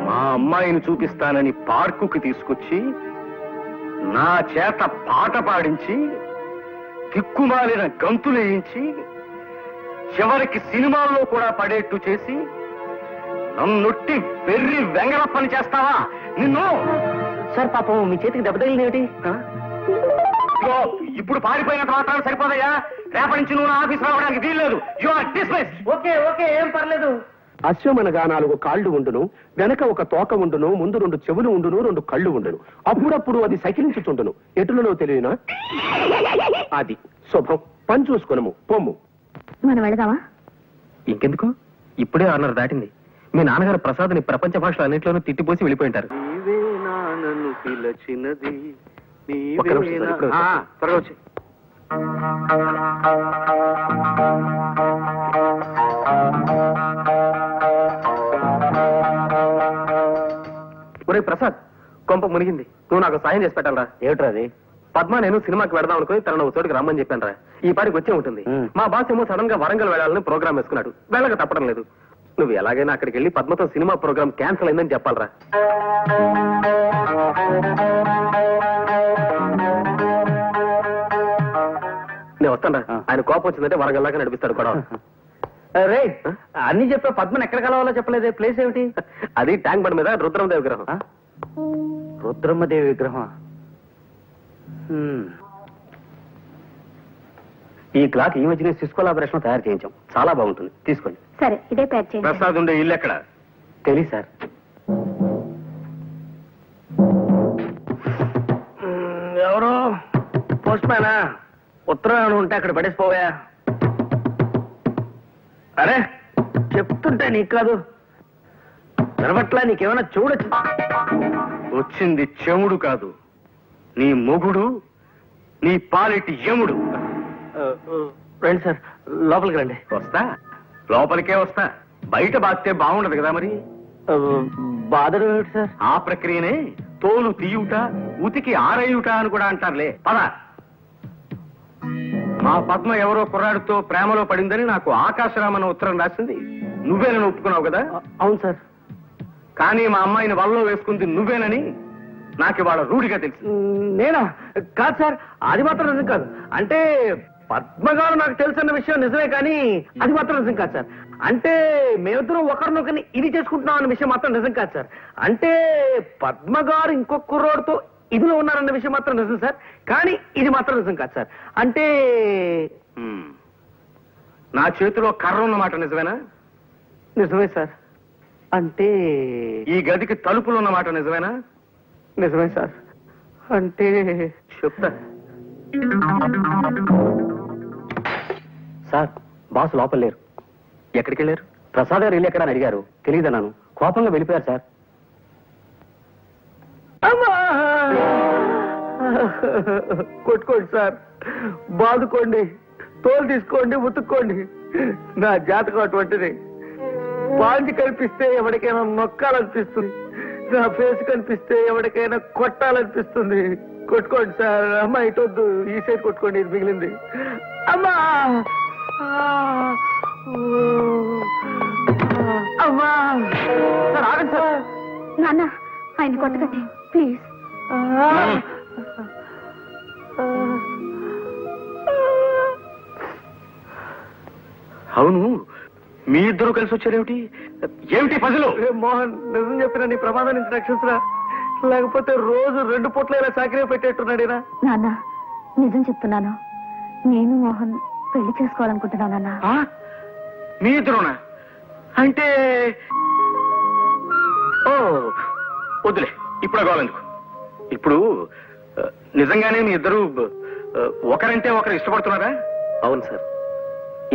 మా అమ్మాయిని చూపిస్తానని పార్కుకి తీసుకొచ్చి నా చేత పాట పాడించి దిక్కుమాలిన గంతులేయించి చివరికి సినిమాల్లో కూడా పడేట్టు చేసి నన్నొట్టి వెర్రి వెంగళ పని చేస్తావా నిన్ను? సార్ పాపం మీ చేతికి దెబ్బ తగిలిందేమిటి? ఇప్పుడు పారిపోయినంత మాత్రం సరిపోదయ్యా. రేపటి నుంచి నువ్వు ఆఫీస్ రావడానికి వీల్లేదు. You are dismiss. Okay okay, ఏం పర్లేదు. అశ్వమనగా 4 కాళ్ళు ఉండును, వెనక ఒక తోక ఉండును, ముందు 2 చెవులు ఉండును, 2 కళ్ళు ఉండును. అప్పుడప్పుడు అది సకిలించుచుండును. ఎటులలో తెలియనా? అది శుభం. పని చూసుకునము పొమ్ము. మనం వెళదామా? ఇంకెందుకు, ఇప్పుడే 6:30 దాటింది. మీ నాన్నగారు ప్రసాద్ని ప్రపంచ భాషలో అన్నింటిలోనూ తిట్టిపోసి వెళ్ళిపోయింటారు. ఒక్క నిమిషం సార్, ఇప్పుడే వస్తా. త్వరగా వచ్చి. ఒరే ప్రసాద్, కొంప మునిగింది. నువ్వు నాకు సాయం చేసి పెట్టాలరా. ఏమిట్రా అది? పద్మ నేను సినిమాకి వెడదాం అనుకుని తనను ఒక చోటికి రమ్మని చెప్పాను రా. ఈ పాటికి వచ్చే ఉంటుంది. మా బాస్ ఏమో సడన్ గా వరంగల్ వెళ్ళాలని ప్రోగ్రామ్ వేసుకున్నాడు. వెళ్ళక తప్పడం లేదు. నువ్వు ఎలాగైనా అక్కడికి వెళ్ళి పద్మతో సినిమా ప్రోగ్రామ్ క్యాన్సిల్ అయిందని చెప్పాలరా. నేను వస్తాను. ఆయన కోపం వచ్చిందంటే వరంగల్ దాకా నడిపిస్తాడు గొడవ. రే, అన్ని చెప్పా, పద్మని ఎక్కడ కలవాలో చెప్పలేదే. ప్లేస్ ఏమిటి? అది ట్యాంక్ బండ్ మీద రుద్రమదేవి విగ్రహం. రుద్రమ్మదేవి విగ్రహం. ఈ క్లాక్ ఈ మధ్యనే సిస్కో లాబరేషన్ తయారు చేయించాం. చాలా బాగుంటుంది, తీసుకోండి. సరే, ఇదే ప్యాక్ చేయండి. ప్రసాద్ ఉండే ఇల్లు ఎక్కడ? తెలియదు సార్. ఎవరు? పోస్ట్ మ్యానా? ఉత్తరం ఉంటే అక్కడ పడేసిపోవా. అరే, చెప్తుంటే నీకు కాదు వినబట్లా? నీకేమైనా చూడొచ్చు. వచ్చింది చెముడు కాదు, నీ మొగుడు, నీ పాలిటి యముడు. రండి సార్, లోపలికి రండి. వస్తా, లోపలికే వస్తా. బయట బాస్తే బాగుండదు కదా మరి. బాధలు ఏమిటి సార్? ఆ ప్రక్రియనే తోలు తీయుట, ఉతికి ఆరేయుట అని కూడా అంటారులే. పద. మా పద్మ ఎవరో కుర్రాడితో ప్రేమలో పడిందని నాకు ఆకాశరామన్న ఉత్తరం రాసింది. నువ్వేనని ఒప్పుకున్నావు కదా? అవును సార్. కానీ మా అమ్మాయిని వలలో వేసుకుంది నువ్వేనని నాకు ఇవాళ రూఢిగా తెలుసు. నేనా? కాదు సార్, అది మాత్రం నిజం కాదు. అంటే పద్మగారు నాకు తెలుసన్న విషయం నిజమే, కానీ అది మాత్రం నిజం కాదు సార్. అంటే మేమిద్దరం ఒకరినొకరిని ఇది చేసుకుంటున్నాం అన్న విషయం మాత్రం నిజం కాదు సార్. అంటే పద్మగారు ఇంకొక కుర్రోడితో ఇదిలో ఉన్నారన్న విషయం మాత్రం నిజం సార్, కానీ ఇది మాత్రం నిజం కాదు సార్. అంటే నా చేతిలో కర్ర ఉన్నమాట నిజమేనా? నిజమే సార్. అంటే ఈ గదికి తలుపులు ఉన్నమాట నిజమేనా? నిజమే సార్. అంటే చెప్తా సార్. బాస్ లోపల లేరు. ఎక్కడికి వెళ్ళారు? ప్రసాద్ గారు ఇల్లు ఎక్కడ అని అడిగారు. తెలియదన్నాను. కోపంగా వెళ్ళిపోయారు సార్. అమ్మా! కొట్టుకోండి సార్, బాదుకోండి, తోలు తీసుకోండి, ఉతుక్కోండి. నా జాతకం అటువంటిది. పాంచి కనిపిస్తే ఎవరికైనా నొక్కాలనిపిస్తుంది, నా ఫేస్ కనిపిస్తే ఎవరికైనా కొట్టాలనిపిస్తుంది. కొట్టుకోండి సార్. అమ్మా ఇటొద్దు, ఈ సైడ్ కొట్టుకోండి, ఇది మిగిలింది. అమ్మా! అమ్మా! సార్ ఆగండి సార్. నాన్న ఆయన కొట్టకండి ప్లీజ్. అవును, మీ ఇద్దరు కలిసి వచ్చారేమిటి? ఏమిటి పజలు? మోహన్, నిజం చెప్పిన నీ ప్రమాదం నుంచి రక్షించరా, లేకపోతే రోజు 2 పూట్ల ఇలా చాకరీ పెట్టేట్టున్నాడేనా? నాన్న నిజం చెప్తున్నాను, నేను మోహన్ పెళ్లి చేసుకోవాలనుకుంటున్నాను నాన్న. మీ ఇద్దరునా? అంటే ఓ వద్దులే, ఇప్పుడు కావాలందుకు. ఇప్పుడు నిజంగానే మీ ఇద్దరు ఒకరంటే ఒకరు ఇష్టపడుతున్నారా? అవును సార్.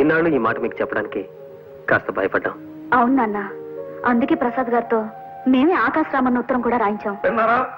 ఇన్నాళ్ళు ఈ మాట మీకు చెప్పడానికి కాస్త భయపడ్డాం. అవును నాన్న, అందుకే ప్రసాద్ గారితో మేమే ఆకాశరామన్న ఉత్తరం కూడా రాయించాం. విన్నారా?